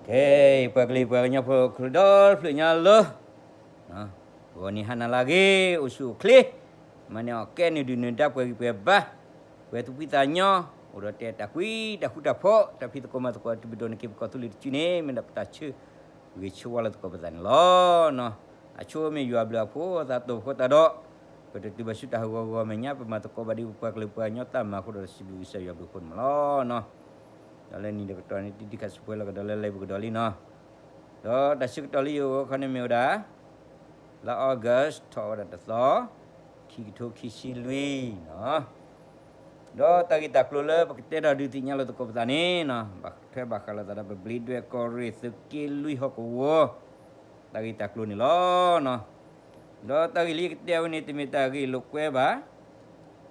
Okey, pagli-pagnya pagkudol, flunya lo. Nah, wani hana lagi usu kli. Mana okey ni dunia dah pergi bebah. Kue tu pitanya, udah tiada takui, dah kuda pok, tapi tu kau masuk kau tu bidon kip kau tu lihat cini, mendapat tacu. Wicu wala tu kau bertanya lo, no. Acu me jual bela po, satu kau tak ada. Pada tiba sudah gua menya, pematu kau badi upah kelepuannya, tam aku dah sibu bisa jual pun lo, no. Dalam ni dapat tuan ini dikat sepuluh ke dalam lagi berdali no. Dah syuk dali yo kan me udah. La August tau dah dah. Kita kisi lui no. Dah tagi tak keluar pakai dah dutinya lo tu kau petani no. Bakal tak ada beli dua kori sekil lui hok wo. Tagi tak keluar ni lo no. Dah tagi li kita ni timi tagi lukwe ba.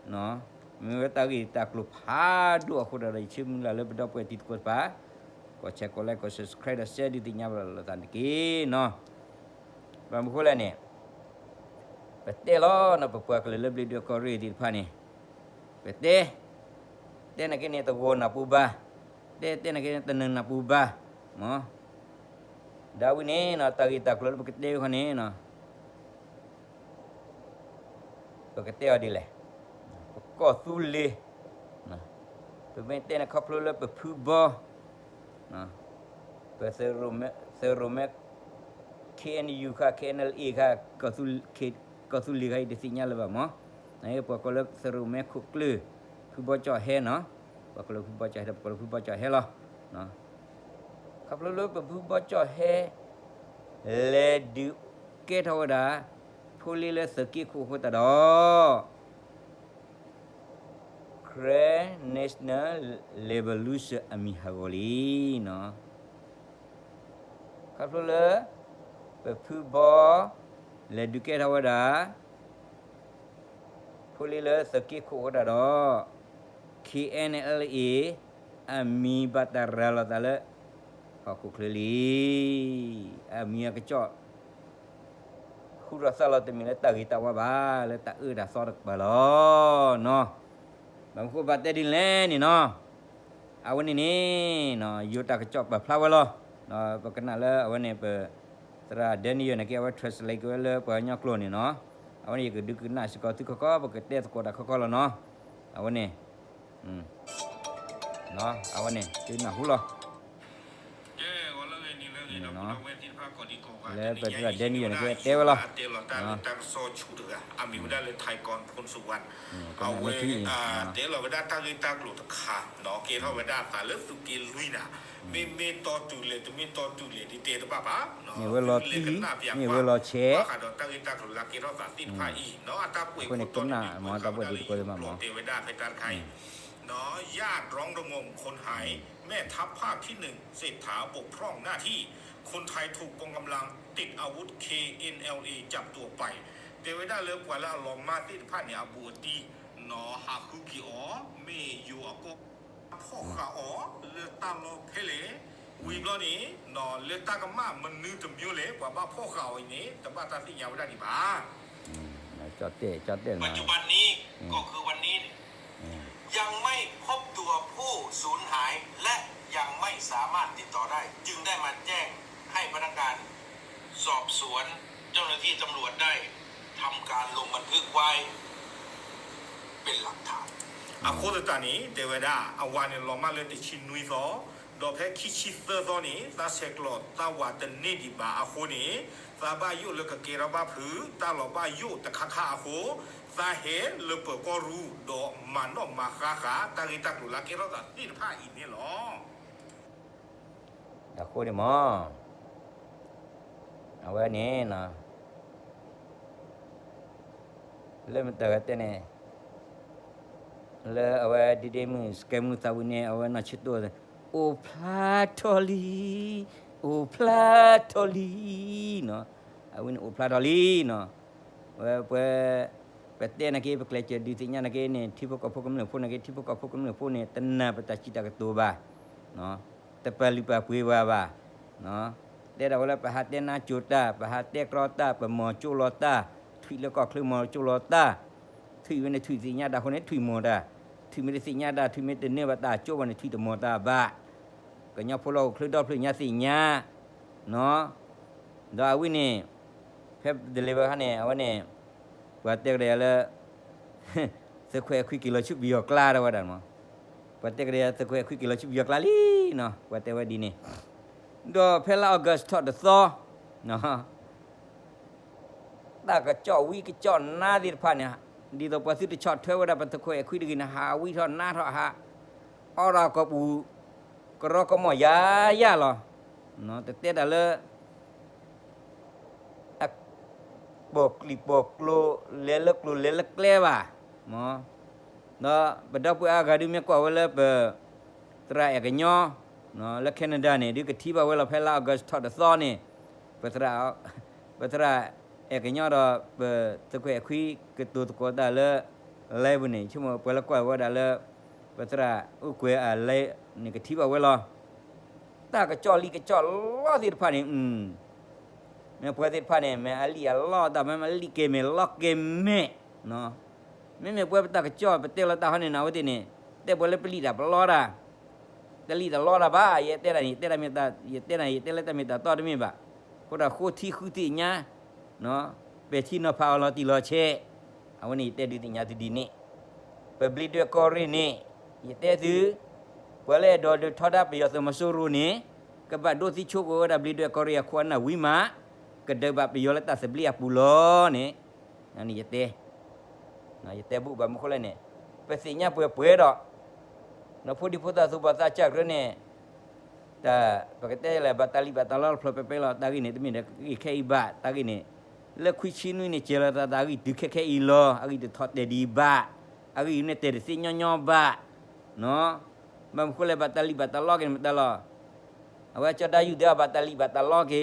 No. Mereka tadi tak lupa padu aku dah icim lalu berdoa tit kau pa. Kau cek kau like kau subscribe dan share di tinggal lalu tadi no. Bambu kau ni. Betul lo, nak berpuak lalu beli dua kori di depan ni. Betul. Dia nak ni tu gua nak ubah. Dia nak ni tenang nak ubah. No. Dah ni nak tadi tak lalu betul kan ni no. Betul adil leh. Kau sulit. Nah, pementen nak kapal le berpubah. Nah, serumek KNU ka KNLA ka kau sulit kai di sinyal ba mo. Nah, ia kalau serumek kukle. Pubah cah he no. Kalau pubah cah dah kalau pubah cah he lah. Nah. Kapal le berpubah cah he. Le du ke tahu dah. Puli le seki ku tak ada. National Revolution Ami Hagoli no. Kalau le berpubah le duket awada puli le seki ku dah do KNLA Ami batara la tale aku kleli Ami kecok ku rasa la temile tagi tawa ba le tak dah sorak balo no. Bangku batai di len ni no. Awan ini no yuta kecok ba flower lo. No perkenal le awan ni pe tera den yo nak awan translate ko le banyak lo ni no. Awan ni keduk kena sekau tu kau pakai sekolah kau lo no. Awan ni. No awan ni kena hula. No. Le betul den yo nak tewa lo. No. อามีวิดาเลยไทยก่อนพลสุวรรณเอาเวเดี๋ยวเราวิดาตั้งตั้งหลุดขาเนาะเกท่าวิดาสารเลือดสุกีลุยนะไม่ต่อจุเลยไม่ต่อจุเลยที่เตะตัวป้าเนาะ นี่เวลาตีนี่เวลาเชะ ขาดตั้งตั้งหลุดละเกท่าสารสิ้นผ้าอีเนาะอัตราป่วย คนนี้คนหน้าหมอตาบอดดีกว่ามาหมอ เทวดาเพชรการไข่เนาะญาติร้องระงมคนหายแม่ทัพภาคที่หนึ่งเศรษฐาบกพร่องหน้าที่คนไทยถูกกองกำลังติดอาวุธ KNLA จับตัวไปเทวดาเลือกว่าละลองมาติดผ้าเนี่ยบูตีเนาะหาคุกิอ๋อเมยูอก็พ่อขาอ๋อเลือกตั้งโลเพเลวีบล้อนี้เนาะเลือกตั้งกันมามันนึกถึงมิวเลยกว่าบ้าพ่อขาอันนี้แต่บ้าตาที่ยาวได้ดีบ้าจอดเตะ ปัจจุบันนี้ก็คือวันนี้ยังไม่พบตัวผู้สูญหายและยังไม่สามารถติดต่อได้จึงได้มาแจ้งให้พนักงานสอบสวนเจ้าหน้าที่ตำรวจได้ทำการลงบันทึกไว้เป็นหลักฐานอาโคตตานี้เดวดาอาวานิลอมาเลติชินนุยซอดอเพคิชิเซอร์ซอนี้ตาเชกลอดตาวาตเนดิบาอาโคนี้ซาบายุเลกเกราบาผือตาลอบายุตะคาคาอาโคสาเหตุเลเปก็รู้ดอมันออกมาคาขาตากิตักลุลาเกราตาติดผ้าอีนี่หรออาโคนี่หมอเอาไว้นี่นะเริ่มตั้งแต่เนี่ยแล้วเอาไว้ดีๆมือสแกมมือตาวันนี้เอาไว้น่าชิดตัวเลยโอพลาทอลีเนาะเอาไว้โอพลาทอลีเนาะว่าเปเต้นักเก็บเคล็ดจะดีสิ่งนักเก็บเนี่ยที่พวกเขาพวกมันพูดนักเก็บที่พวกเขาพวกมันพูดเนี่ยตั้งนาประตาจิตากตัวบ้าเนาะแต่ปลิปะปุยบ้าเนาะเดี๋ยวเราเลยperhatian nacut dah perhatian kerota pemocu lota thui le ko klu mocu lota thui ne thui sinya dahคนนี้ thui mo dah thui me sinya dah thui me ne ba ta cho ba ne thui de mo ta ba ก็ยอพวกเราคลืดดอพลืญาสิญาเนาะดอวินี่เพบเดลิเวอร์ฮะเนี่ยวันนี้ว่าเตกเรียละสแควร์คุยกิโลชุบบิโอกลาดว่าดันมั้งว่าเตกเรียสแควร์คุยกิโลชุบบิโอกลาลีเนาะว่าเตว่าดีนี่ดอเพลาออกัสทอดซอเนาะตากระจอวิกระจอหน้าดิพันเนี่ยดีตัวปัสสิตชอตเทวดาปัตตะคุยคุยดีนะหาวิทอนหน้าทอหาอราก็บูก็รอก็หมอยาหรอเนาะแต่เต้ดอะไรบอกลิบอกโลเลลกเลว่ะเนาะเนาะบรรดาผู้อาการดูมีกว่าเวลาเปตรายกันย่อเนาะแล้วแคนาดาเนี่ยดีกที่ว่าเวลาเพลาออกัสทอดซอนี่เปตรากันย่อเราเปตะคุยคุยกตัวตะกัวได้เลยเลยบุนี่ชั่วโมงเปละกว่าว่าได้เลยเปตราอุกุยอะไรนี่กที่ว่าเวลาตากระจอลีกระจอล้อติดผ่านนี่แม่พอติดผ่านนี่แม่อาลีล้อแต่แม่มาลีเกมล็อกเกมแม่เนาะแม่พอตากระจอไปเตะละตาหันนี่นะวันนี้แต่พอเลยไปลีดาปล้อละแต่ลีดาล้อละบ้าเยเตระนี่เตระเมตาเยเตระนี่เตละตาเมตาต่อได้มั้ยบ่พอดาโคที่เนี่ยเนาะเปที่นพาวลอติลอเชเอาวันนี้เตดิติญาติดีนี่ไปบลีดกอรินี่เยเตดือเปเลยดอดทอดาไปยอสมาสูรูนี่กบะโดสิชุกว่าดาบลีดกอริยาควานะวิมากระเดบะไปยอละตาสบลีอาปุลอนี่อันนี้เยเตนะเยเตบุบะมุคเลยนี่ไปสิญาเปื่อยๆดอกนะพุทธิพุทธสุปตาจักรนี่แต่ปกติแล้วบัตลิบัตลอลพลไปแล้วตากินี่ตมีเด็กแค่อิบะตากินี่แล้วคุยชินุนี่เจรตาตากิดึกแค่อีโลอากิดึกทอดเดดีบะอากินี่เตรสิญอๆบะเนาะบางคนเลยบัตลิบัตลอกันบัตลอเอาไว้จะได้อยู่เดียวบัตลิบัตลอเก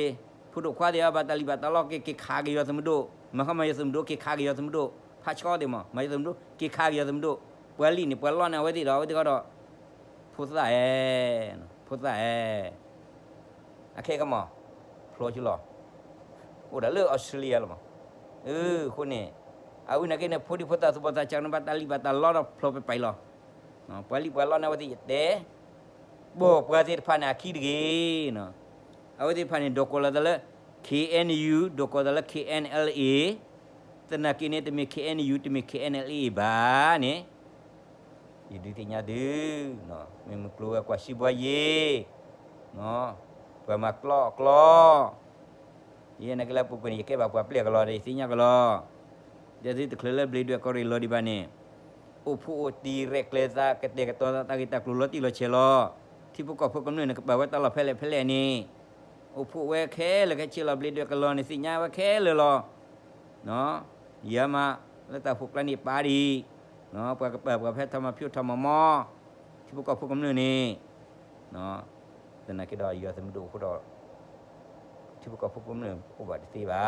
ผู้ดูควาเดียวบัตลิบัตลอเกขาเกยอสมดุมาเข้ามาสมดุเกขาเกยอสมดุพาชอเดมมาสมดุเกขาเกยอสมดุปวลีนี่ปวลอนะไว้ที่เราไว้ที่ก็ดอพุทธะพุทธะโอเคก็มาโผล่ชุลอโอ้เดี๋ยวเลือกออสเตรเลียหรอมั้งคนนี้เอาวินาทีเนี่ยพุทธิพุทธสุปตาจักรนบัตลิบัตลอดโผล่ไปหรอเนาะปวลีปวลอนะไว้ที่เดบ่ปวดที่ผ่านอาคีดเกเนาะเอาไว้ที่ผ่านดอกโคลาดละ KNU ดอกโคลาดละ KNLA แต่นักกินเนี่ยจะมี KNU จะมี KNLA บ้าเนี่ยjadi tinya de no memang keluar kuasi buaya no pama klok ye nak lapu pun ye ke bapa plek kalau dari sinya kalau jadi terkelela beli dua korilo di bane upu direk leza ketika kata kita keluar ti lo celo tipu kau pun kena nak bawa tala pele ni upu we ke le ke celo beli dua kalau ni sinya we ke le lo no ya ma letak puklan ni padiเนาะประเภทธรรมพิวธรรมมอที่พวกเขาพูดกันนี่เนาะแต่นักกีฬาอยู่สมดุเขาดอที่พวกเขาพูดกันนี่อุบัติเหตุบ้า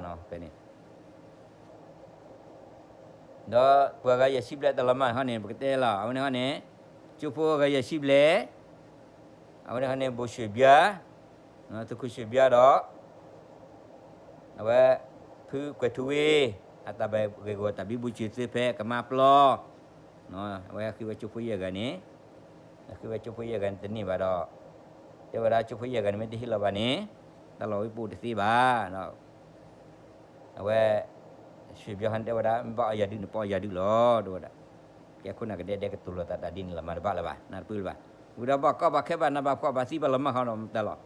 เนาะเป็นนี่เนาะพวกเขาอย่าชิบเละตลอดมาเขาเนี่ยปกติแล้วเอาเนี่ยเขาเนี่ยจุพวกเขาอย่าชิบเละเอาเนี่ยเขาเนี่ยบุษเบียเนาะทุกคนเบียดอกเอาไว้พื้นกวาดทุยatau bego tapi buci sepe kemaplo no wa ki cupu ya gani ki cupu ya gan teni bado te wada cupu ya gan meti hila bani talo ibu disi ba no wa sibya han te wada ba ya di po ya di lo do da ya kuna ke de ke tulo ta din la mar ba la ba na pul ba udah ba ka ba ke ba na ba ko ba si ba lemah ha no talo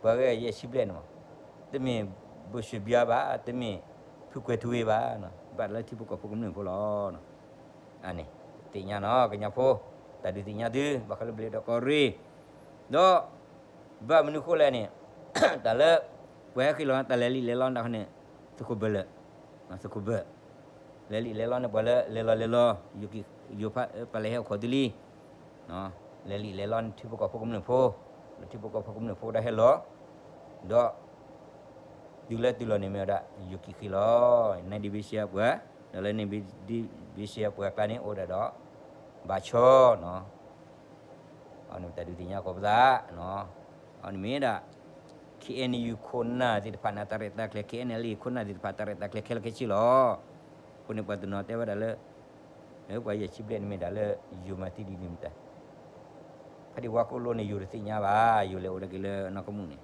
ba ye sible no temi bu sibya ba temiผู้กวยทุยบ้าเนาะบัดแล้วที่พวกกับพวกหนึ่งพวกล้อเนาะอันนี้ติญาเนาะกันยาโพแต่ดิติญาดื้อบักเขาบริดอกอรีดอบ้ามนุษย์คนละเนี่ยแต่ละเว้ยคือเราแต่ละลิเลลอนดาวเนี่ยสุขุเบลนะสุขุเบลลิเลลอนเนี่ยบ่ละเลลอยู่กี่อยู่ไปเลยเขาขอดิลีเนาะลิเลลอนที่พวกกับพวกหนึ่งโพที่พวกกับพวกหนึ่งโพได้ให้ล้อดอDula ni ada yuki kilo ni di bisia apa dalam ni di bisia apa kan ni udah dah baca no anu tadi tinya kau betul no anu ni ada KNU kona di depan atareta kle KNLI kona di depan atareta kle kecil lo kuni pada no te ada le apa ya ciblen ni ada le yumati di ni minta พอดีว่ากูโลนี่อยู่ที่ญาบ้าอยู่เลยโอดกิเลนอกมุนี่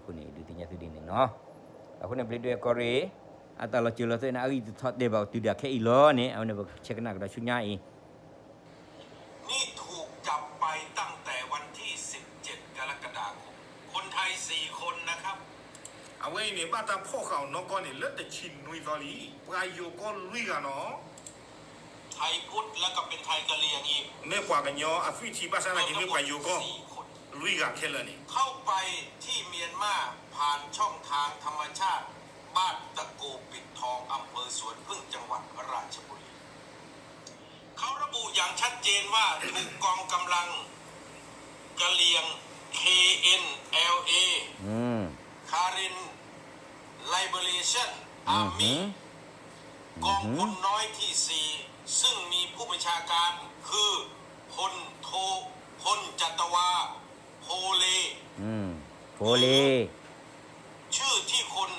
คนนี้ดูที่ญาติดินเนาะaku nak beli duit kore atau lo jual tu nak hari tu thot dia bawa tu dia ke ilo ni aku nak cek nak dah sunyai นี่ถูกจับไปตั้งแต่วันที่ 17 กรกฎาคม คนไทย 4 คนนะครับ เอาไว้เนี่ยบ้านตาพ่อเขานกก็เนี่ยเลือดแต่ชินนุยตอลีปลายโยก็ลุยกันเนาะ ไทยพุทธแล้วก็เป็นไทยกะเหรี่ยงอีก ไม่กว่ากันยออาฟิชีบ้านสร้างกินไม่ปลายโยก็ 4 คน ลุยกันแค่เลยนี่ เข้าไปที่เมียนมาผ่านช่องทางธรรมชาติ บ้านตะโกปิดทองอำเภอสวนพึ่งจังหวัดราชบุรี เขาระบุอย่างชัดเจนว่าถูกกองกำลังกะเหรี่ยง KNLA Karen Liberation Army กองพลน้อยที่ 4 ซึ่งมีผู้บัญชาการคือพลโทพลจัตวาโพเล โพเล ชื่อที่คน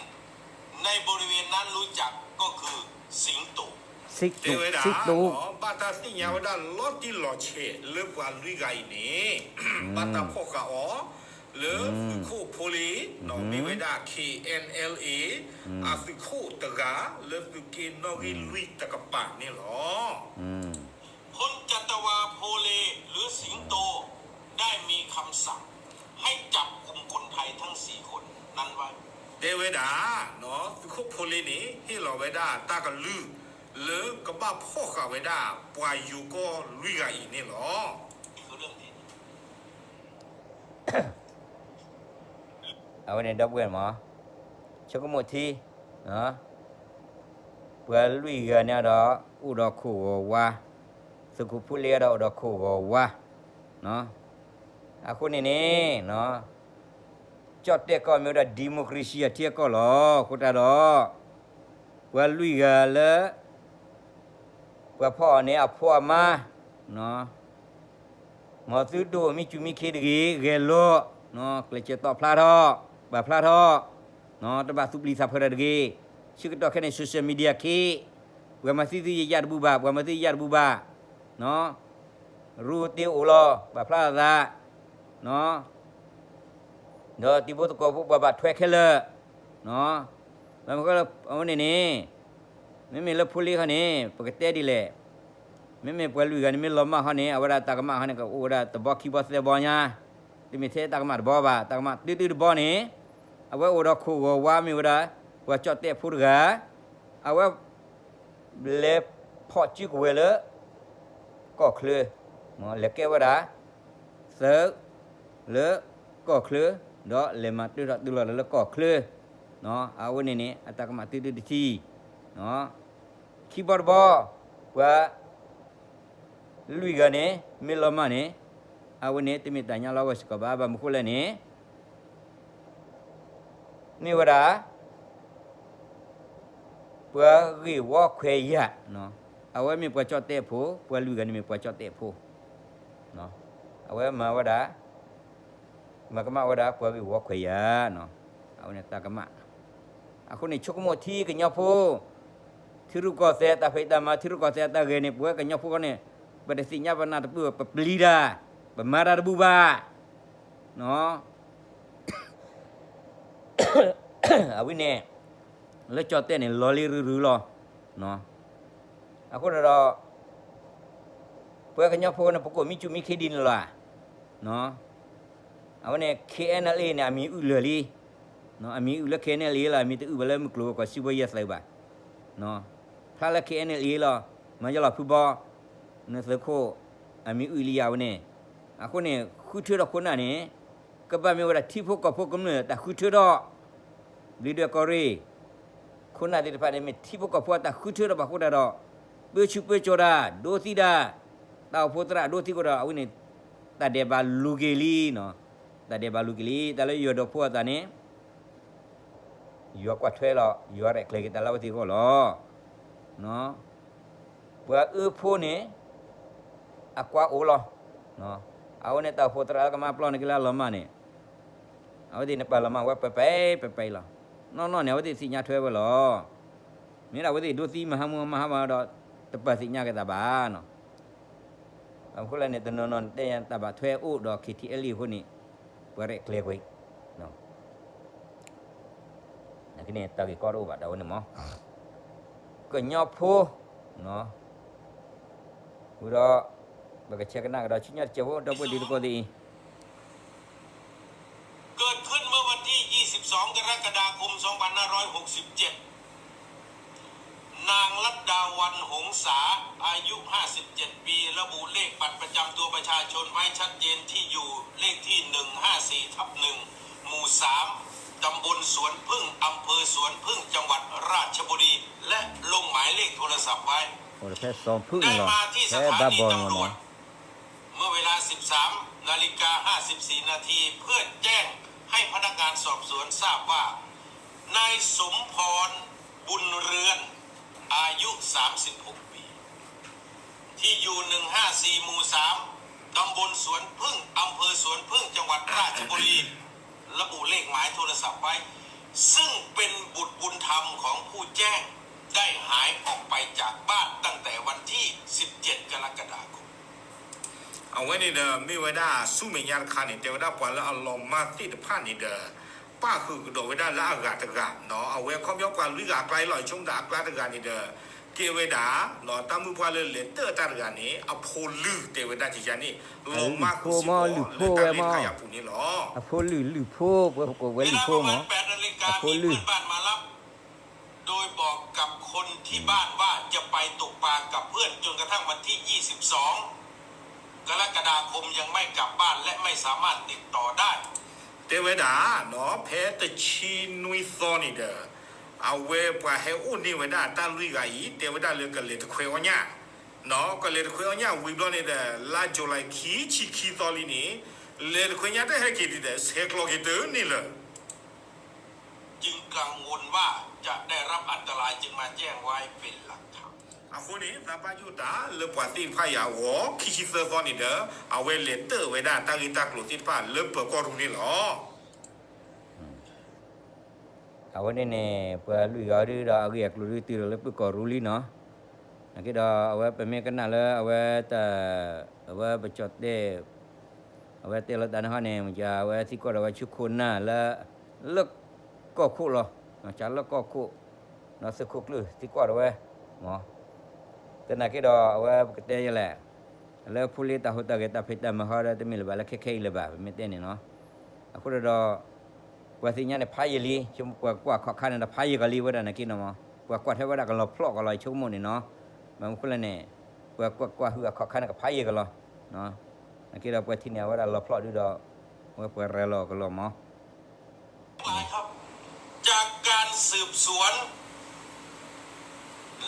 ในบริเวณนั้นรู้จักก็คือสิงโต ซิก เท ตุ วดา ซิกตุ เนาะบ้านตาสิญญาว่าได้ลอดที่หล่อเชเลือกว่าลุยกันนี่บ้านตาพ่อเขาอ๋อหรือฟิโคโพลีเนาะมีไว้ได้ KNLA อาฟิโคตะกาหรือฟิเกนอกิลุยตะกะปะนี่หรอ พลจัตวาโพเลหรือสิงโตได้มีคำสั่งให้จับกลุ่มคนไทยทั้ง 4 คนนั้นไว้ เทวดาเนาะฟิโคโพลีนี่ให้เราไว้ได้ตากะลือหรือกะบ้าพ่อเขาไว้ได้ปลายโยก็ลุยกันอีนี่หรอ นี่คือเรื่องที่ เอาเนี่ยดับเบิลหมอชักหมดทีเนาะเพื่อลุยกันเนี่ยดอกอุดอกขู่ว่าสุขุผู้เลี้ยดอกดอกขู่ว่าเนาะอาคนนี้เนาะจอดเด็กก็มีว่าดิโมคราซีเที่ยก็หรอคุณตาดอกเพื่อลุยกันเลยเพื่อพ่อเนี่ยเอาพ่อมาเนาะหมอซื้อดูมีจุมีคิดกีเกลโลเนาะเคลเจตอพลาทอบาพลาทอเนาะตบะสุบลีซัพเรดกีชื่อก็แค่ในโซเชียลมีเดียคีเพื่อมาซื้อญาติบุบาเพื่อมาซื้อญาติบุบาเนาะรูติอุลอบาพลาซาเนาะเนาะติบุตรก็พวกบาทแทวเคเลเนาะแล้วมันก็เอาเนี่ยไม่มีแล้วพูดลีเขาเนี่ยปกติดีเลยไม่มีพวกลูกกันไม่ล้มมาเขาเนี่ยเอาเวลาตากมาเขาเนี่ยก็เอาเวลาตะบอกขี้บอสเตบอเนี่ยที่มีเทตากมาบ่บ่าตากมาตื้อๆบ่เนี่ยเอาไว้เอาดอกคู่ว่ามีเวลาว่าจอดเตะพูดกะเอาไว้เล็บพอจิกเวลก็เคลือหมอเล็กแก่เวลาเสือเลก็เคลือดอกเลมาตื้อๆแล้วก็เคลือเนาะเอาไว้นี่ตากมาตื้อๆทีเนาะขี้บอสบ่ว่าลุยกันเนี่ยไม่ล้มมาเนี่ยเอาวันนี้ที่มีแต่ยังเราว่าสกับบามุขเลยเนี่ยนี่ว่าด่าเพื่อรีวอกเขียเนาะเอาไว้มีประจอดเตะผู้เพื่อลุยกันมีประจอดเตะผู้เนาะเอาไว้มาว่าด่ามาก็มาว่าด่าเพื่อรีวอกเขียเนาะเอาเนี่ยตากมาเอาคนนี้ชุกโมทีกันยาผู้ที่รู้ก็เสียแต่ไปตามมาที่รู้ก็เสียแต่เกเนี่ยเพื่อกันยาผู้กันเนี่ยpada sinya pernah tapi pelida pemarah buba no awin ne le chote ne loli ru lo no aku dah puan kanya phone pokok mi cumi khidin la no awin ne KNLA ne ami ulali no ami ula KNLA la ami tu bala muklu ko sibaya sai ba no phala KNLA la ma jala phubaนั่นสิโคอามีอุลียาวเนี่ยอาคนเนี่ยคุยเท่าคนนั้นเนี่ยก็บ้ามีว่าที่พวกกับพวกกันเนี่ยแต่คุยเท่าลีเดอร์กอรีคนนั้นที่ผ่านเนี่ยที่พวกกับพวกแต่คุยเท่าบ้าคนนั้นเบื่อชุบเบื่อโจราโดสิดาตาวพุทธะโดสิก็ได้เอาเนี่ยแต่เดบาลูเกลีเนาะแต่เดบาลูเกลีแต่แล้วอยู่ดอกพวกแต่เนี่ยอยู่กว่าช่วยเราอยู่อะไรเคยกินแต่เราที่ก็หรอเนาะเบื่อพวกเนี่ยaqua ulo no awne ta fotra ka ma plon kila lama ni awdi ne pa lama wa pe la no ne awdi sinya thwe ba lo mi la awdi do si ma do te pa sinya ka ta ba no บางคนละเนี่ยตนนได้ยังตาบะถ้วยอู้ดอกคิที่เอลีคนนี้เปรกเคลียร์ไว้เนาะนักนี่ตากิกอรู้บะดาวนี่มั้งก็ยอบพูเนาะอุดบะกะเชกันนักดอกชิ้นยอดเจ้าดอกดีก็ดี เกิดขึ้นเมื่อวันที่ 22 กรกฎาคม 2567 นางลัดดาวันหงษาอายุ 57 ปีระบุเลขบัตรประจำตัวประชาชนไว้ชัดเจนที่อยู่เลขที่ 154/1 หมู่ 3 ตำบลสวนพึ่ง อำเภอสวนพึ่ง จังหวัดราชบุรี และลงหมายเลขโทรศัพท์ไว้ โอ้แพ้สองพึ่ง ได้ เหรอ มาที่ส แพ้ ถา บ้า นี บอล ตำรวจ เนาะ เมื่อเวลา 13:54 นาทีเพื่อแจ้งให้พนักงานสอบสวนทราบว่านายสมพรบุญเรือนอายุ 36 ปี ที่อยู่ 154 หมู่ 3 ตำบลสวนพึ่ง อำเภอสวนพึ่ง จังหวัดราชบุรี ระบุเลขหมายโทรศัพท์ไว้ ซึ่งเป็นบุตรบุญธรรมของผู้แจ้งได้หายออกไปจากบ้านตั้งแต่วันที่ 17 กรกฎาคม เอาไว้นี่เด้อไม่ไว้ได้สู้ไม่ยากคันนี่เดี๋ยวได้ปล่อยแล้วเอาลงมาติดผ่านนี่เด้อป้าคือโดดไว้ได้ละอากาศตะกะเนาะเอาไว้ความยกกันหรือกาไกลลอยชงดาอากาศตะกะนี่เด้อเกเวดาเนาะตามมือพาเลยเลเตอร์ตะกะนี่เอาโพลือเตเวดาที่จานี่ลงมาคือสิเลยตามเล่นขยับผู้นี้หรอ อะโพลือโพเว้ยก็เว้ย เว ลือ ลา โพ ประมา เนาะ ณ 8 นาฬิกา อะโพ มี ลื เพื่ อ อนบ้านมารับ โดยบอกกับคนที่บ้านว่าจะไปตกปลากับเพื่อนจนกระทั่งวันที่ 22 กรกฎาคมยังไม่กลับบ้านและไม่สามารถติดต่อได้ เตเวดาเนาะเพตชีนุยซอนี่เด้อเอาไว้ปะให้อุ่นนี่เวดาตาลุยกะอีเตเวดาเลยก็เลยตะเคววะญะเนาะก็เลยตะเคววะญะวิบลอนี่เด้อลาโจไลคีชิคีตอลีนี่เลยตะเควญะได้ให้กี่ดิเด้อเซคโลกิเตอร์นี่เลย จึงกังวลว่าจะได้รับอันตรายจึงมาแจ้งไว้เป็นหลักฐาน အခုနေသဘာယူတာလေပွားတိဖာယာဝခီခီသောနေတဲ့အဝဲလက်တဝဲတာတာဂီတာကလိုတိဖာလေပကောရူနေလော เอาไว้เนี่ยเพื่อลุยก็ได้ดอกเรียกลุยตีแล้วเพื่อก่อรู้ลีเนาะนักกีฬาเอาไว้เป็นเมกันน่ะเลยเอาไว้แต่เอาไว้ไปจดได้เอาไว้เตะรถดันเขาเนี่ยมันจะเอาไว้ที่ก็เอาไว้ชุกคนน่ะแล้วเลิกก็คู่หรอจะเลิกก็คู่เนาะสักคู่เลยที่ก็เอาไว้หมอแต่นักกีฬาเอาไว้ก็เตะยังแหละแล้วผู้เล่นตาหัวตาเกตาพิจารณาเขาได้แต่มีระบาดแล้วแค่ๆระบาดไม่เต้นเนาะaku dah kuasinya ne phai li chum kwa khan na phai ga li wa na ki no ma kwa the wa da ga lo plot ga lo chum mo ni no ma mu khla ne kwa hu ga khan ga phai ga lo no na ki da kwa thi ne wa da lo plot du do wa kwa re lo ga lo ma ครับจากการสืบสวน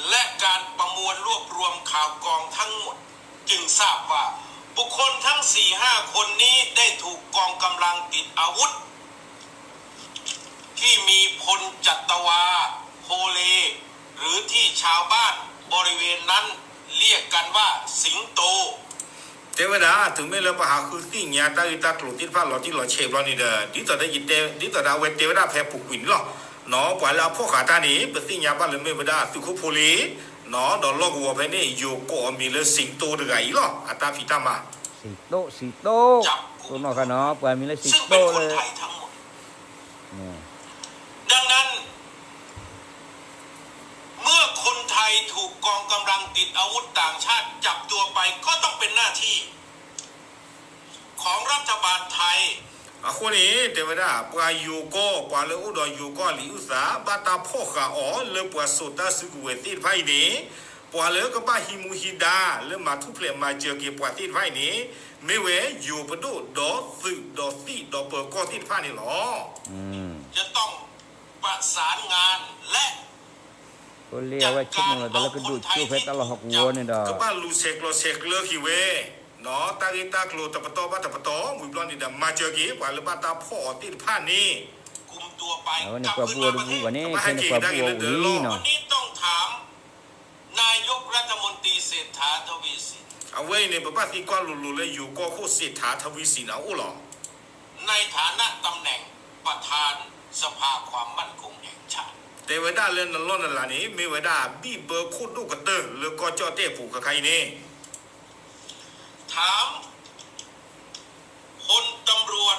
และการประมวลรวบรวมข่าวกองทั้งหมด จึงทราบว่าบุคคลทั้ง 4-5 คนนี้ได้ถูกกองกำลังติดอาวุธ ที่มีพลจัตวาโพเล หรือที่ชาวบ้านบริเวณนั้นเรียกกันว่าสิงโต เทวดาถึงไม่เลยปะหาคือสิ่งเนี้ยตาอีตากลุติฟ้าหลอที่หลอเชฟหลอนี่เด้อดิต่อได้ยินเตดิต่อได้เวเทวดาแพ้ผูกวินหรอเนาะปล่อยแล้วพวกขาตานี่เป็นสิ่งเนี้ยบ้านเลยไม่เวดาสุขุโพลีเนาะดอลลอกวัวไปนี่อยู่ก็มีเลยสิงโตเดือยหรออัตตาพิตามา si to tu no kan no pa mi le si ซึ่งเป็น to คน le ไทยทั้งหมด ดังนั้น เมื่อคนไทยถูกกองกำลังติดอาวุธต่างชาติจับตัวไปก็ต้องเป็นหน้าที่ ของรัฐบาลไทย အခုနေเทวดาปลายูก็ปลาเลอุดยูก็ลิอุสาบาตาพ่อขาอ๋อเลปลาโซตาสุกุเวติไฟนี่ปลาเลก็ปลาฮิมูฮิดาเลมาทุเพลมาเจอกีปลาติไฟนี่ไม่เวอยู่ปดูดอสึดอสีดอเปอร์ก็ติไฟนี่หรอ จะต้องประสานงานและ ko le wa chum la da la ku du chu phe ta la hok wo ne da ก็บ้านลูเซกโลเซกเลอคิเวเนาะตากิตากโลตะปะตอบ้าตะปะตอวิบลอนนี่ดามาเจอกีปลาเลบาตาพ่อติไฟนี่ กุมตัวไป เอานี่ กลับ kwa ขึ้น bu มาประ du เทศ wa ne ke ne kwa bu wi no วันนี้ต้องถาม นายกรัฐมนตรีเศรษฐาทวีสิน เอาไว้เนี่ยป้าที่ก้อนลุเลยอยู่ก็คู่เศรษฐาทวีสินเอาหรอ ในฐานะตำแหน่งประธานสภาความมั่นคงแห่งชาติ แต่เวลาเล่นนั่นล้อนนั่นล่ะนี่ไม่เวลาบีเบอร์คู่ดูกระเตอร์หรือก็จอเต้ผูกกับใครนี่ ท ถามพลตำรวจ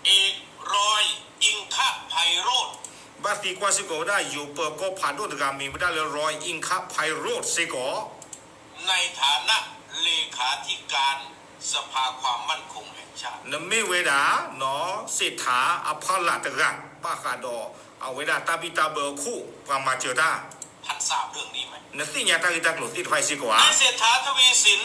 เอกรอยอิงคะไพโรจน์ บัติกว่าสิโกได้อยู่เปิดก็ผ่านด้วยการมีไม่ได้เลยรอยอิงคับไพโรดสิโก ในฐานะเลขาธิการสภาความมั่นคงแห่งชาติ นไม่เวดาเนาะสิทธาอภัลลัตระป้าขาดอเอาเวดาตาบิตาเบอร์คู่ความมาเจอได้ ท่านทราบเรื่องนี้ไหม นสิ่งยาตากิตากลุสิทไฟสิโก นายเศรษฐาทวีสิน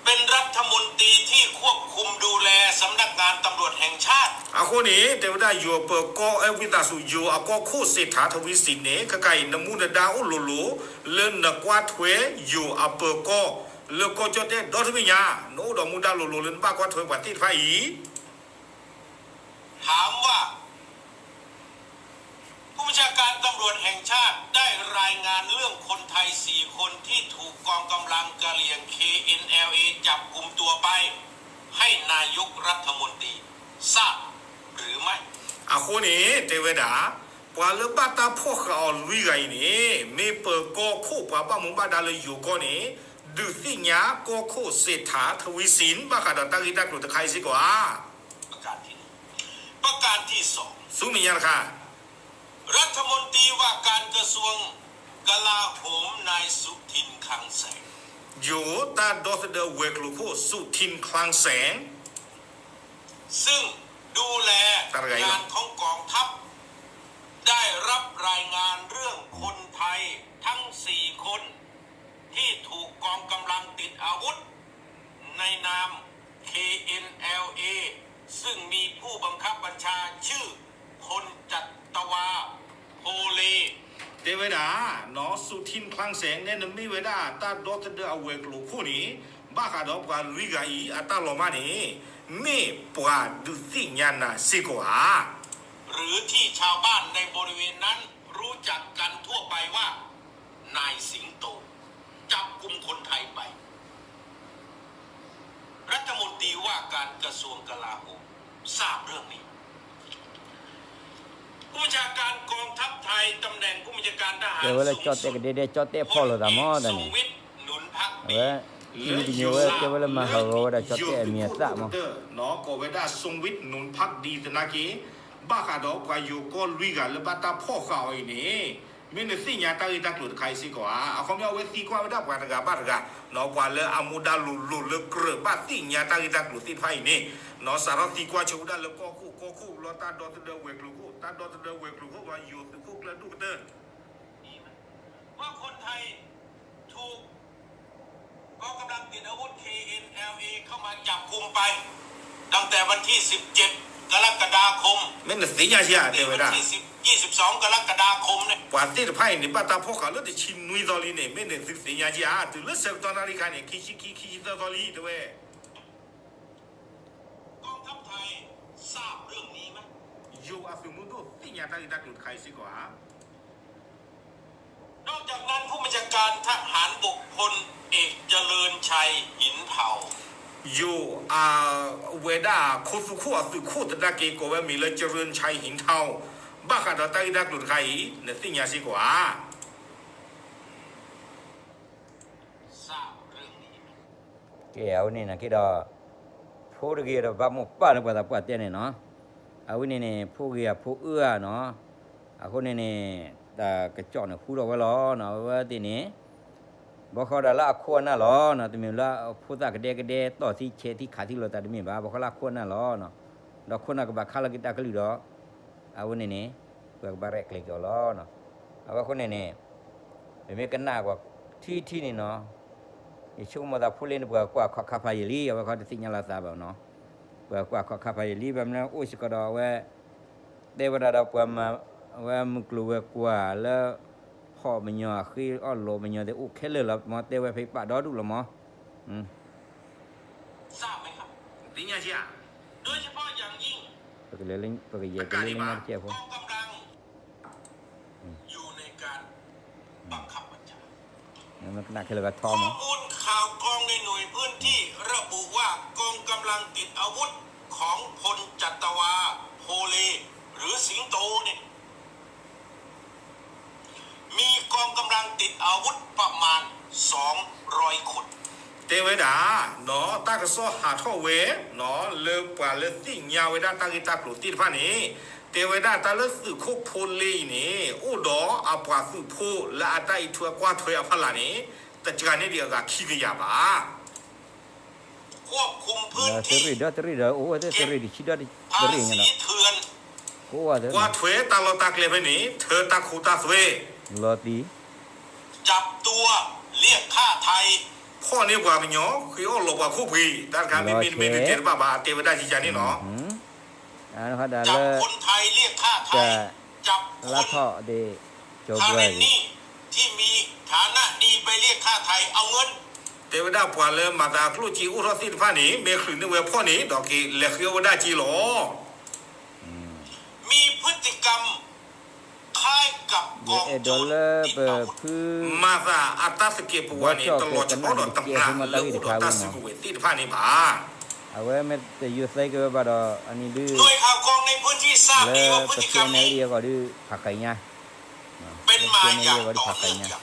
เป็นรัฐมนตรีที่ควบคุมดูแลสำนักงานตำรวจแห่งชาติ อาคนนี้เทวดาอยู่เปิดก็เอวิตาสุอยู่อาก็คู่สิทธาทวีสินเนี่ยก็ไก่นมูนดาวลุลุเล่นนักวาดเวอยู่อาเปิดก็เลือกก็จะได้ดอทวิญญาโน้ดมูดาลุลุเล่นบ้ากว่าถวยกว่าที่ไฟ ถามว่าผู้บัญชาการตำรวจแห่งชาติได้รายงานเรื่องคนไทย 4 คนที่ถูกกองกำลังกะเหรี่ยง KNLA จับกุมตัวไปให้นายกรัฐมนตรีทราบหรือไม่ อาคนนี้เทวดาปวาลบัตาพ่อเขาลุยไงนี่ไม่เปิดก็คู่ปวาบ้ามุบ้าดาเลยอยู่ก็นี่ดูสิญาก็คู่เศรษฐาทวีสินบ้าขาดตากิตากลุตะไคสิกว่า ประการที่หนึ่งประการที่สอง สุมิยาค่ะ รัฐมนตรีว่าการกระทรวงกลาโหมนายสุทินคลังแสง อยู่ตาดอสเดอเวกลูคู่สุทินคลังแสง ซึ่งดูแลงานของกองทัพได้รับรายงานเรื่องคนไทยทั้ง 4 คนที่ถูกกองกำลังติดอาวุธในนาม KNLA ซึ่งมีผู้บังคับบัญชาชื่อพลจัตวาโพเล เทวดาเนาะสุทินคลังแสงเนี่ยนไม่เวดาตาดอสเดอเวกลูคู่นี้บ้าขาดปวาลุยไงอัตตาโลมานี่ไม่ปวาดูสิญาณสิกว่า หรือที่ชาวบ้านในบริเวณนั้นรู้จักกันทั่วไปว่านายสิงโตจับกุมคนไทยไป รัฐมนตรีว่าการกระทรวงกลาโหมทราบเรื่องนี้ผู้บัญชาการกองทัพไทยตำแหน่งผู้บัญชาการทหาร เดี๋ยวเวลา สูง จอด สุ เตะ ด ก็เดี๋ยวจอดเตะพ่อเราตามอ ท ดั ร น ง นี่ วิทย์หนุนพักดี เว้ยที่นี่เว้ยเดี๋ยวเวลามาหาเราได้จอดเตะเมียสะมั้ง เนาะก็เวดาทรงวิทย์หนุนพักดีตนะกีบ้าขาดอกว่าอยู่ก็ลุยกันแล้วบ้าตาพ่อเขาไอ้นี่ไม่ได้สิ่งยาตาอีตากลุดใครสิกว่าเอาคำยาวเวทีกว่าไม่ได้กว่าตะกาบ้าตะกาเนาะกว่าเลยอามุดาลุลุเลเกลือบ้าสิ่งยาตาอีตากลุดที่ไฟนี่เนาะสารตีกว่าชูดาเลก็คู่ลอตาดอตเดเวกลูคู่ตาดอตเดเวกลูคู่ว่าอยู่คู่กระดูกเดิน ว่าคนไทยถูกกองกำลังติดอาวุธ KNLA เข้ามาจับกุมไป ตั้งแต่วันที่ 17 กรกฎาคม ไม่ได้สิ่งยาเชียเทว วัน ดา ที่22 กรกฎาคมเนี่ย ปาติดไพ่นี่ป้าตาพ่อเขาเลือดชินนุยตอลีเนี่ยไม่ได้สิ่งยาเชียตัวเลือดเซลตอนนาฬิกาเนี่ยคิตอลีด้วย กองทัพไทยทราบเรื่องนี้ไหม อยู่อาฟิมุโดสิ่งยาตาอีตากลุดใครสิกว่า นอกจากนั้นผู้บัญชาการทหารบกพลเอกเจริญชัยหินเผ่า อยู่เวดาคุสุคู่สุคู่ตะกี้ก็ว่ามีเลยเจริญชัยหินเทาบ้าขาดตาอีดักหลุดใครเนี่ยสิ่งยาสิกว่า ทราบเรื่องนี้ไหม แกเอานี่นะคิดว่าผู้เรียนบ้ามุป้านึกว่าตาป้าเตี้ยเนี่ยเนาะเอาวินี่เนี่ยผู้เรียนผู้เอื้อเนาะเอาคนนี้เนี่ยแต่กระจอกเนี่ยผู้เราไว้ล้อเนาะว่าทีนี้บอกเขาได้ละควรน่ะล้อเนาะแต่มีละผู้ตากระเดกระเดต่อที่เชที่ขาที่เราแต่มีบ้าบอกเขาละควรน่ะล้อเนาะเราควรน่ะก็บักข้าละกิตากระลิดอเอาวันนี้เนี่ยเปิดบาร์เรกเล็กล้อเนาะเอาว่าคนนี้เนี่ยเป็นไม่กันหน้ากว่าที่นี่เนาะอีช่วงมาตาผู้เล่นเปิดกว่าข้าพายลีเอาว่าเขาจะสิ่งยังละซาแบบเนาะเปิดกว่าข้าพายลีแบบนั้นโอ้ยสกดอว่าเดวดาเราเปิดมาว่ามึงกลัวกว่าแล้วพ่อมันยอคืออ้อโลมันยอแต่อุแค่เลยละมอเตไว้ไปปะดอดูละมอทราบไหมครับ สิ่งยาเชีย โดยเฉพาะอย่างยิ่ง ปกติเล่นปกติเล่นงานเจ้าพ ก วก องกำลังอยู่ในการบังคับบัญชา มันหนักแค่เลยก็ทอ ข้อ มั้ง มูลข่าวกรองในหน่วยพื้นที่ระบุว่ากองกำลังติดอาวุธของพลจัตวาโพเลหรือสิงโตเนี่ยมีกองกำลังติดอาวุธประมาณ200 คน เทวดา ก็ซ้อหาท่อเวเนาะเลิกกว่าเลิกสิ่งยาวเวดาตากิตากลุติดฟ้านี้เทวดาตาเลิกสื่อคุกโพลีนี่อุดออาปาสื่อโพและอาตาอีทัวกว่าถอยอภัลลานี้แต่จากนี้เดียวกับขี้กยาบ้าควบคุมพื้น teri ที่ dah teri dah oh ada teri di sida di ภา teri ษี nya เถื่อน ko ada กว่าถอยตาลตากเลไปนี้เธอตาคูตาสเว loti จับตัวเรียกค่าไทย ข้อนี้กว่ามันเนาะคืออ้อหลบกว่าคู่พีด้านการมีเจ็ดบ้าเทวดาจีจานี่เนาะanu ada จับ le คนไทยเรียกค่าไทย จับค la น tho de คาเร coba นนี่ที่มีฐานะดีไปเรียกค่าไทยเอาเงินเทวดาปวาเลมาตากลุจีอุรสิฟ้านี้เมฆขึ้นในเว็บพ่อนี้ดอกกีเล็กเทวดาจีหลอมีพฤติกรรมคล้ายกับกอง ye โจร dollar ติด pe อาวุธ pu มาซาอัตตาสเกปวานี้ตลอดเฉพาะดอกตำราและอุดตาสกุเวติฟ้านี้บ้า awe me te you sai ke ba do ani du หน่วยข่าวกรองในพื้นที่ทราบดี le ว่าพฤติกรรม pe นี้ ne ye ko du pakainya เป็นมาอย่างต่อเนื่องจาก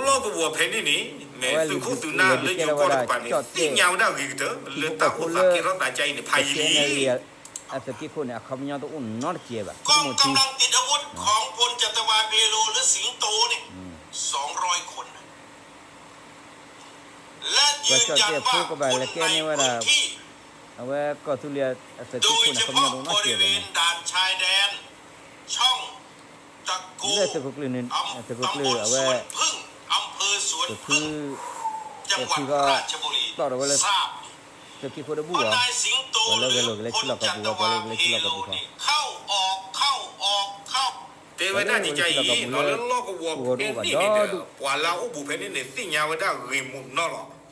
โลกวัวเพนนี่แม่สุขุสุนาเลยอยู่ก็ปานนี้สิ่งยาวได้กี่เถอะเลยตาอุสากิรตาใจนี่พายลี asa ki ko ne akamnya to un not ke ba กองกำลังติดอาวุธของพลจัตวาเปโลหรือสิงโตเนี่ย200 คนนะและยืนยันว่าคนในพื้นที่ awe ko tu lia asa โด ki ย ko ne เฉ akamnya พาะ to บ not ริ ke เว ba ณด่านชายแดน ช่องตะกู ile te ko kle ne ตำ te บ ko ล kle สวน awe พึ่งอำเภอสวน to พึ่ง ku จังหวัดราชบุรีทราบ te ki ko de เพ bu ราะ wa นายสิงโตหรือพลจัตวาเพโลนี่เข้าออกเข้าออกเข้า เทวดาจีใจอีนอลโลกวัวเพนนี่นี่ว่าลาอุบุเพนนี่เนี่ยสิ่งยาวได้ริมุนนอ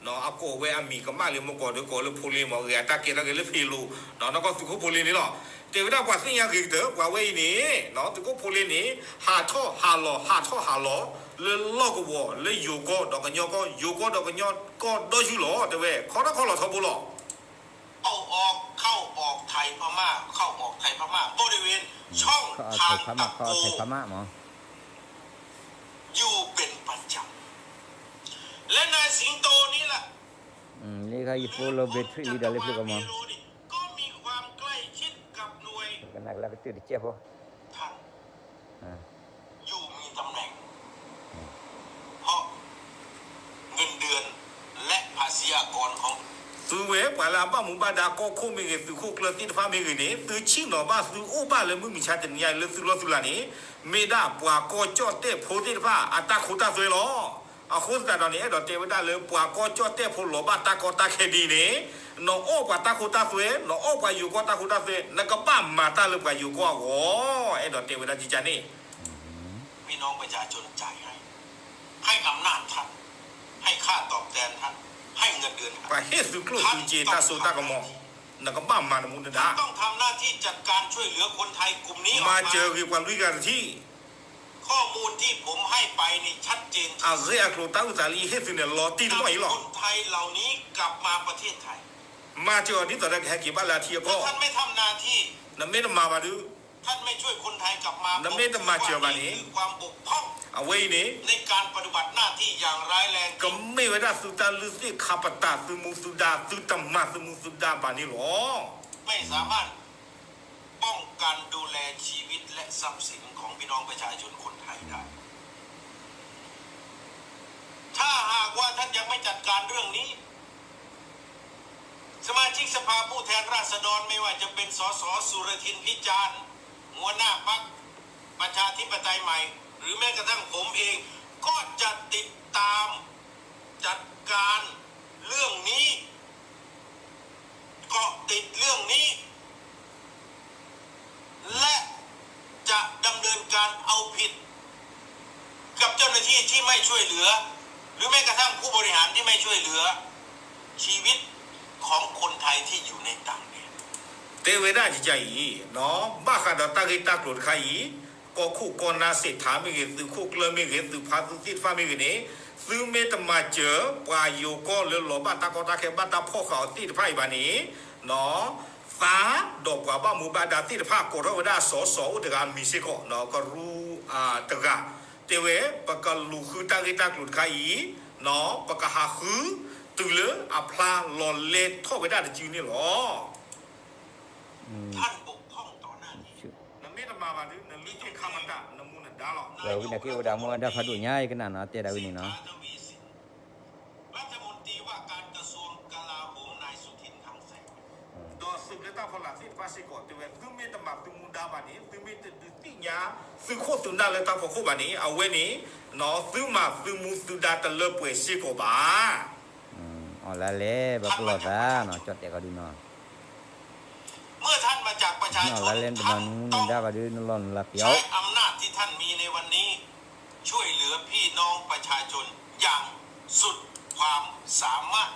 เนาะอากูเวอามีก็มาเลยมก่อนเดี๋ยวก่อนเลยพูลีมาเรียตาเกตาเกเลยพิลูเนาะก็สุขุพูลีนี่เนาะเทวดากว่าสิ่งยาวกี่เถอะกว่าเวนี่เนาะสุขุพูลีนี่หาท่อหาหล่อเลยโลกวัวเลยอยู่ก็ดอกกันยอก็อยู่ก็ดอกกันยอก็ดอยอยู่หล่อแต่เว้ขอถ้าขอหล่อทบุหล่อเข้าออกไทยพม่าเข้าออกไทยพม่าบริเวณช่องทางตะกู thai phama mo อยู่เป็นประจำและนายสิงโตนี่ล่ะ le ga i follow battery li da le pli ko mo ก็มีความใกล้ชิดกับหน่วย kana la ke de che po ท่านอยู่มีตำแหน่งเพราะเงินเดือนและภาษีอากรของ สุเวปลาบ้ามุบาดาก็คู่มีเกสุคู่กลติดฟ้ามีเกนี่สุชิโนบ้าสุอุบาเลยมึงมีชาติยายเลยสุลสุลานี่เมดาปัวก็จอดเตะโพติดฟ้าอัตตาขุตาสวยหรออาคุณแต่ตอนนี้ดอกเทวดาเลยปัวก็จอดเตะโพหลบาตาก็ตาเคดีนี่นอโอ้กว่าตาขุตาสวยนอโอ้กว่าอยู่ก็ตาขุตาสวยนั่นก็บ้ามาตาเลยกว่าอยู่ก็โอ้ไอ้ดอกเทวดาจีจานี่พี่น้องประชาชนจ่ายให้อำนาจท่านให้ค่าตอบแทนท่านให้เงินเดือนท่าน ไปเฮสุคลุสุเจตาสุตากมอนั่นก็บ้ามาในมุนดา ต้องทำหน้าที่จัดการช่วยเหลือคนไทยกลุ่มนี้ออก มา มา เจอกับความวิการที่ ข้อมูลที่ผมให้ไปนี่ชัดเจน อาเรียกโลตาอุตาลีเฮสุเนี่ยรอตีนไม่หรอก คนไทยเหล่านี้กลับมาประเทศไทย มาเจอที่ตอนแรกแฮกิบาลาเทียก็ ท่านไม่ทำหน้าที่ นั่นไม่ต้องมาดู ท่านไม่ช่วยคนไทยกลับมา นั่นไม่ต้องมาเจอวันนี้ คือความบกพร่อง เอาไว้นี่ ในการปฏิบัติหน้าที่อย่างร้ายแรง ก็ไม่ว่าสุดาลุสิคาปตาสุมุสุดาสุตมาสุมุสุดาบานี่หรอ ไม่สามารถป้องกันดูแลชีวิตและทรัพย์สินของพี่น้องประชาชนคนไทยได้ ถ้าหากว่าท่านยังไม่จัดการเรื่องนี้ สมาชิกสภาผู้แทนราษฎรไม่ว่าจะเป็นสสสุรทินพิจารณ์หัวหน้าพรรคประชาธิปไตยใหม่ หรือแม้กระทั่งผมเอง ก็จะติดตามจัดการเรื่องนี้เกาะติดเรื่องนี้ และจะดำเนินการเอาผิด กับเจ้าหน้าที่ที่ไม่ช่วยเหลือ หรือแม้กระทั่งผู้บริหารที่ไม่ช่วยเหลือ ชีวิตของคนไทยที่อยู่ในต่างแดน เทวดาจีใจเนาะบ้าขาดตากิตากลุดใครก็คู่กอนาเศรษฐาไม่เห็นสุคู่กลไม่เห็นสุภาสุติฟ้าไม่เห็นนี่ซื้อเมตมาเจอปลาโยก็เลยหลบบ้าตาก็ตาแค่บ้าตาพ่อเขาติดไฟบานี้เนาะสาดอกกว่าบ้าหมู่บ้านดาติดผ้ากรวดาสอสออุตการมีสิก็เนาะก็รู้ตะกะเทวปะกะลูคือตากิตากลุดใครเนาะปะกะหาคือ ตุเลอพลาหลอนเลท่อไปได้จริงนี่หรอ ท่านบกพร่องต่อหน้าที่ นั่นไม่ต้องมาบ้านนี้นั่นลิขิตคำมันด่านั่นมูนันด่าหรอ Lawi nak kira dah mula dah padu nyai kena nak tiada wini no. รัฐมนตรีว่าการกระทรวงกลาโหมนายสุทินคลังแสง ดอสุเลต้าพลังที่ภาษีก่อนตัวเองซึ่งไม่ต้องมาซึ่งมุนด่าบ้านนี้ซึ่งไม่ต้องติญาซึ่งโคตรสุดด่าเลยตาพอคู่บ้านนี้เอาไว้นี้เนาะซึ่งมาซึ่งมุสุด่าตะเลิกป่วยสิกบ้า Oh lale bapulo dah no cot ya kadu no. เมื่อท่านมาจากประชาช No น lale ท่าน demanu ต้อง nunda kadu nolon la ใช้ piau. อำนาจที่ท่านมีในวันนี้ ช่วยเหลือพี่น้องประชาชนอย่างสุดความสามารถ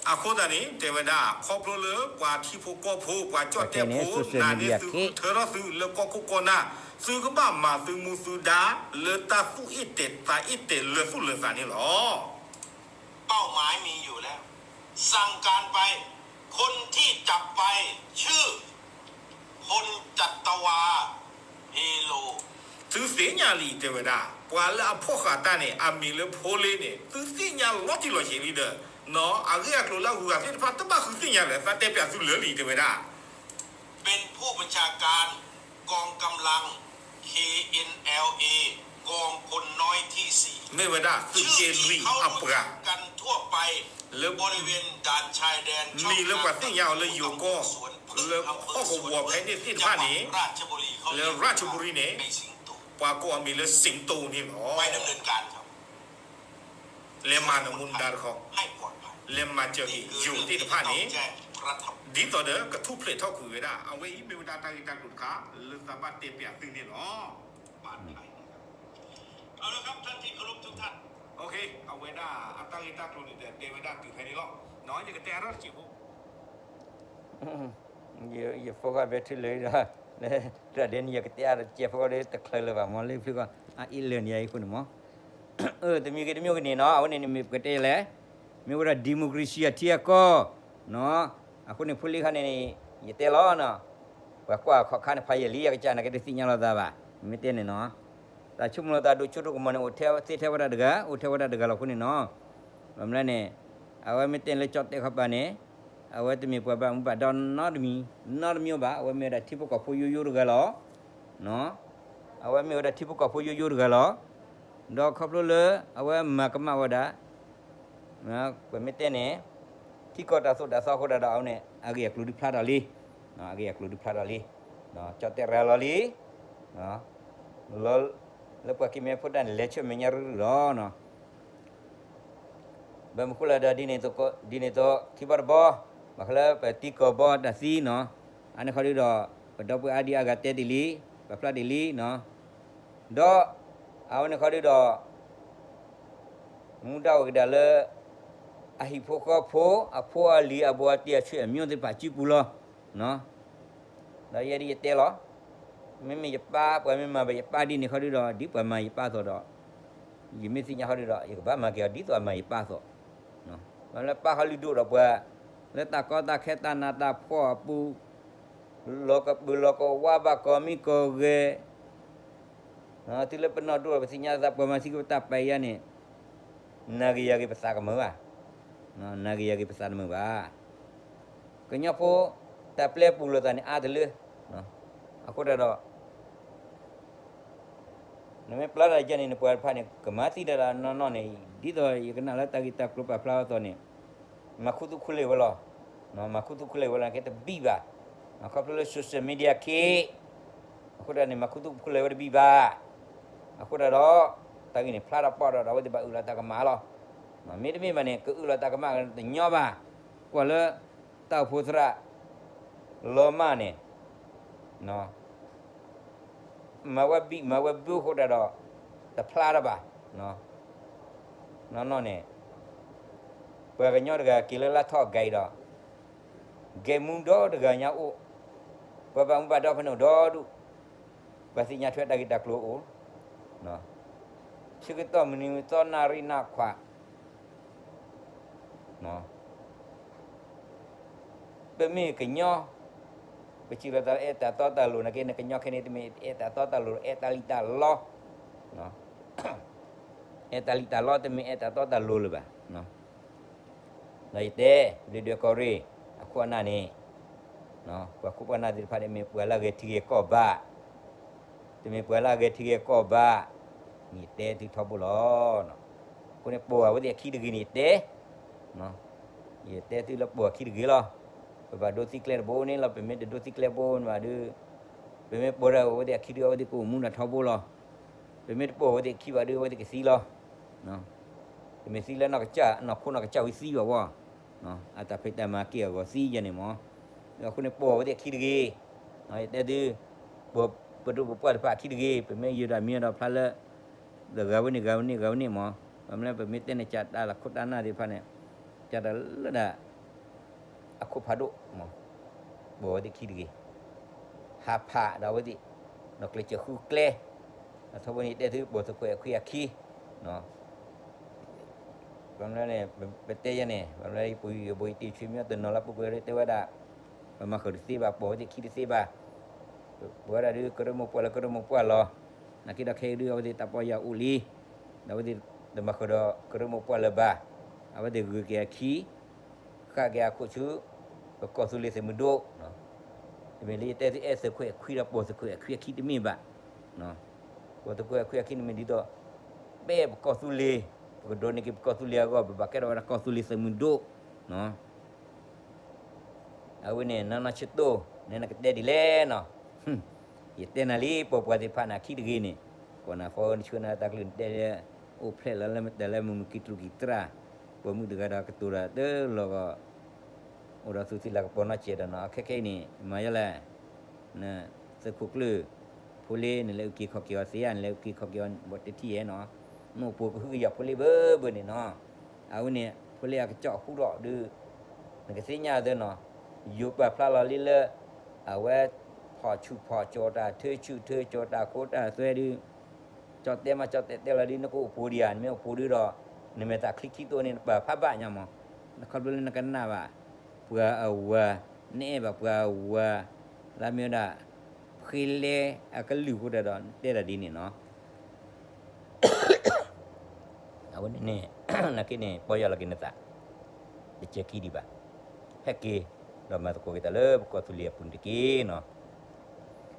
อาโคตานี้เทวดาครอบครัวเลือกว่าที่ผู้ก่อผู้กว่าจอดแต่ผู้นานี้ซื้อเธอเราซื้อแล้วก็คุกกนาซื้อก็บ้ามาซื้อมูสุดาเลือตาสู้อิเตตาอิเตเลือสู้เลือสานี่หรอ เป้าหมายมีอยู่แล้ว สั่งการไป คนที่จับไปชื่อพลจัตวาเฮโล ซื้อเสียญาลีเทวดากว่าแล้วพ่อขาตาเนี่ยอามีเลยโพลีเนี่ยซื้อเสียญาลอที่ลอเชลีเด้อเนาะอาเรียกเราหัวเส้นฟ้าตั้งบ้าซื้อเสียญาเลยฟ้าเตะเปียซื้อเหลือลีเทวดา เป็นผู้บัญชาการกองกำลัง KNLA กองพลน้อยที่ 4 เทวดาซื้อ ชื่อ เจลี ที่เขา อัป รู้ รา จักกันทั่วไป แล้ว บริเวณด่านชายแดนช่อง มีแล้วกว่าเสียญาเลยอยู่ก็ สวนพึ่ง แล้ว อำเภ พ่อ อ ก็ สวน วัวแพ้เนี่ยที่ จัง ท่า หวัด นี้ ราชบุรีเขา แล้วราชบุรีเนี่ย ไอ้สิงโต กว่าก็มีเลยสิงโตนี่หรอ ไปดำเนินการครับ เลมานามุนดาร์เขา ให้ปลอดภัย เลมาเจอที่อยู่ที่ท่านี้ แจ้งรัฐบาล ดีต่อเด้อกระทุบเพลทเท่าคุยได้เอาไว้ไม่เวลาตายการหลุดขาหรือสามารถเตะเปียกตึงนี่หรอ บ้านไทยนะครับเอาละครับท่านที่เคารพทุกท่าน โอเคเอาไว้ได้อัตราตาตรงนี้แต่เตะไว้ได้ตึงแค่นี้หรอน้อยจะกระแตรถจิ๋ว Ye foka betul le dah. Le dah den ye ketia je foka de teklai le ba mo le fika a ilen ye ikun mo. Temi ke ni no awan ni mi kete le. Mi ora demokrasi atia ko. No. Aku ni pulih kan ni ye te lo no. Ba kwa kho khan phai ye li ya ke cha na ke de sinya lo da ba. Mi te ni no. Ta chum lo ta do chu ko mo ne othe ti the wada daga lo kun ni no. Bamla ne awan mi te le chot te khapa ne. Awak tu mi buat bang buat don not mi ba awak mi ada tipu kau puyu yur galo no awak mi ada tipu kau puyu yur galo dok kau le awak makam awak na kau mi tene tiko dah so kau dah awak ne agi aku di plat ali no agi aku di plat ali no cote rel ali no lol lepas kimi pun dan leceh menyaru no bamukula ada di ni to kibar boh Maklah peti kobo dasi no, ane kali do, pada pu adi agate dili, bapla dili no, do, awane kali do, muda wagdale, ahi poko po, apo ali abuati acu emion de paci pulo, no, dah ia di telo, memi jepa, memi ma jepa di ni kali do, di pa ma jepa so do, ini mestinya kali do, ya ba ma kia di tu ma jepa so, no, malah pa kali do do pa Letak kota kita nata po apu loko waba komi koge. Nah tile pernah dua besinya tak masih kita payah ni. Nagi besar kemana? Nah nagi besar kemana? Kenya po tak play pulau tani ada le. Nah aku dah do. Nama pelar aja ni puan pan ni kemati dah non ni. Di tu ia kena letak kita keluar pelar tu ni. Makutu kule wala. No makutu kule wala kita biba. Aku perlu sosial media ke. Aku dah ni makutu kule wala biba. Aku dah do. Tadi ni pelar apa dah awak tiba ulat tak kemal. No mi mana ke ulat tak kemal nyoba. Kuala tahu putra loma ni. No. Mawabi aku dah do. Tak pelar apa. No ni. Paganya dengan kila lah thok gay dah. Gay mundo dengan nyau. Babang pada penuh dah tu. Pasti nyatuat lagi tak keluar. No. Sekitar menimita nari nakwa. No. Bemi kenyo. Kecil tak tak tahu nak kena kenyo kena temi tak tahu talita loh. No. Talita loh temi tak tahu lebah. No. lai te video kore aku ana ni no aku ana di pada me puala ge tiga ko ba te me puala ge tiga ko ba ni te ti thobulo no ko ne po wa de ki de ni te no ye te ti la po ki de lo ba do ti kler bo ni la pe me de do ti kler bo wa de pe me po ra wa de ki de wa de ko mu na thobulo pe me po wa de ki wa de wa de ki si lo no pe me si la na ka cha na ko na ka cha wi si wa no ata pe ta ma ki wa si je ni moเราคนในปัวว่าเด็กขี้ดีแต่ดื้อปัวปัวดูปัวผ้าขี้ดีเป็นไม่ยืดได้เมียเราพลาดเลยเดี๋ยววันนี้หมอผมเลยเป็นมิตรในจัดอะไรคุดด้านหน้าที่พันเนี่ยจัดแล้วนะอะคุพาดุหมอปัวว่าเด็กขี้ดีหาผ้าเราว่าดิเราเคยเจอคู่เกล้ถ้าวันนี้ได้ถือปัวตะกุยคุยขี้เนาะผมเลยเนี่ยเป็นเตยเนี่ยผมเลยปุยตีชิมยอดตัวนอนรับปุยเลยเตว่าได้มาขอดีบ่าบอกที่คิดดีบ่าบัวได้ดื้อก็เริ่มปัวรอนักกีฬาเคยดื้อเอาที่ตาปอยาอุลีเอาที่เดินมาขอก็เริ่มปัวเลยบ่าเอาที่กูแก่ขี้ข้าแก่กูชื่อก็สุริเสมุโดเนาะที่มีแต่ที่สกุยคุยรับปัวสกุยคุยคิดมีบ่าเนาะปัวตะกุยคุยคิดมีดีต่อเบ๊ก็สุริก็โดนนี่ก็สุริก็บ่าแค่เราก็สุริเสมุโดเนาะเอาไว้เนี่ยนั่นชุดโตเนี่ยนักเตะดีเล่เนาะยิ่งเตะนาลีพอปกติผ่านนักขี้ดีนี่ก่อนนะฟอนชวนนักเล่นเตะโอ้เพลย์แล้วมันแต่ละมุมคิดลูกตราพอมึงดูการ์ตูนเด้อแล้วก็โอ้เราสุดที่หลักปนนักเชียร์เนาะแค่นี้มาอย่างไรนะสักคุกลือผู้เล่นแล้วกี่ขอกเกี่ยวเสียนแล้วกี่ขอกเกี่ยวบทที่เนาะนู่นพวกก็คืออยากผู้เล่นเบอร์นี่เนาะเอาเนี่ยผู้เล่นก็เจาะคู่ดอกดื้อนักเสียเนี่ยเด้อเนาะอยู่แบบพลาลลิเลเอาไว้พอชูพอโจดาเธอชูเธอโจดาโคตรสวยดีจอดเตมาจอดเตละดีนักปูดีอันไม่ปูดีรอนี่มันตาคลิกตัวนี้แบบพับบ้านยังมั้งนักขับรถนักกันหน้าบ่าเพื่อเอาว่าเนี่ยแบบเพื่อเอาว่าแล้วมีอะไรพิเลอาก็ลิวก็ได้ดอนเตละดีนี่เนาะเอาวันนี้นักกินนี่ปอยอะไรกินนั่นตาจะเช็คกี่ดีบ่าแพ็กกี้เรามาตะโกนกันเลยก็ทุเรียนปุ่นตะกี้เนาะ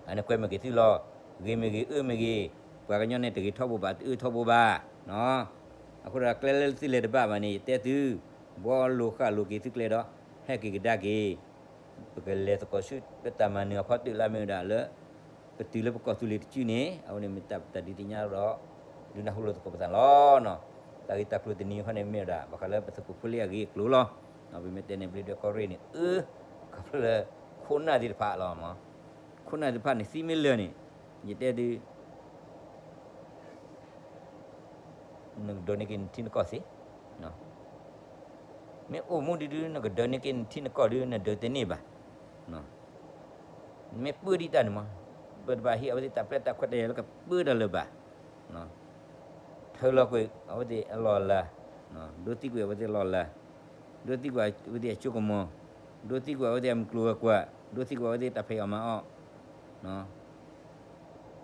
อันนี้คุยมากี่ที่รอเกี่ยมากี่กว่ากันย้อนในตะกี้ทบบ้าทบบ้าเนาะaku dah kelel sile de ba mani te tu bo lu kha lu ki tikle do he ki da ki pekele to ko shoot petama ni apa tu la me da le petile ko tu le tu ni au ni minta tadi tinya ro duna hulu to ko petan lo no tadi tak lu tini khane me da bakal pe ku puli agi klu lo no bi mete ne bli de ko re ni ka le khuna di pha lo ma khuna di pha ni 4 million ni yete di nang donikin tin ko si no me o mu di du nang donikin tin ko du na de teni ba no me pu di tan ma ber ba hi awati ta pre ta ko de la ka pu da le ba no thơ lo ko awati lo la no do ti ko awati lo la do ti ko awati chu ko mo do ti ko awati am klu ko do ti ko awati ta phe ma o no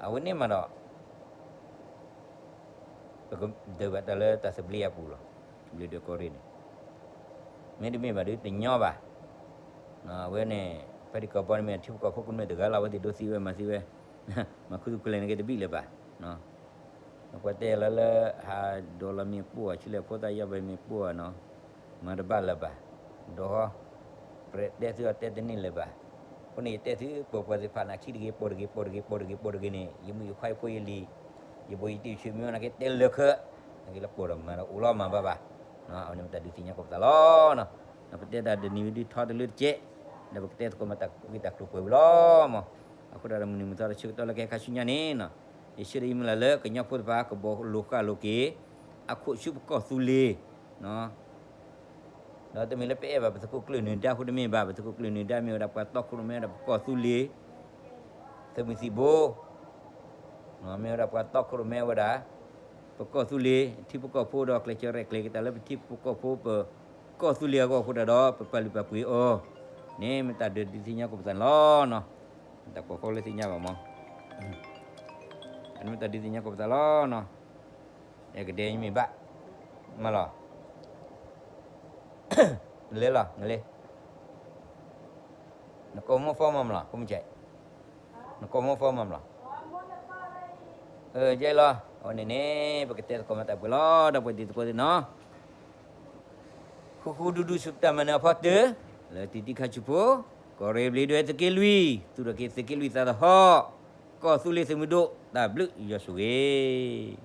awani ma do debat dalam tak sebelia pula beli dia korin ni me ba dia nyo ba na we ne padi ko bon me thiu ko phokun me daga la wa di do si we ma si we ma khu ku le ne ke bi le ba no ko te la la ha do la mi pu chile po ta ya ba mi pu no ma da ba la ba do pre de tu te de ni le ba ko ni te tu po po si pa na chi de po de ni yimu yu khai po yi li ibu itu cuma nak kita lekuk, nak kita pulang mana ulama bapa, nah awak minta ditinya kau talon, nah kita ada ni di thad lut cek, dah kita tu mata kita tu ulama, aku dah muni minta cerita lagi kasunya ni, nah isteri melala kenya pun pak kebo luka luki, aku cuba kau suli, nah dah tu mila pe bapa tu kelu ni dah aku demi bapa tu kelu ni dah mi dapat tok kelu mi dapat kau suli, semisi bo. No me ora pa tok ro me wada poko suli ti poko po do kle chere kle kita le ti poko po pe ko suli ko ko da do pe pali pa pui o ni minta de di sinya ko pesan lo no minta ko le sinya ba mo minta di sinya ko pesan lo no ya gede mi ba malo Lelah, ngelih. Nak komo formam lah, komo cek. Nak komo formam lah. Je lah. Oh ni pakai komo tak pula, dapat di tempat no. Kuku dudu supta mana apa tu? La titi kacupo. Kore beli dua tekilwi. Tu dah kita tekilwi tak ada hak. Kau sulit semuduk. Tak bluk ya suwe.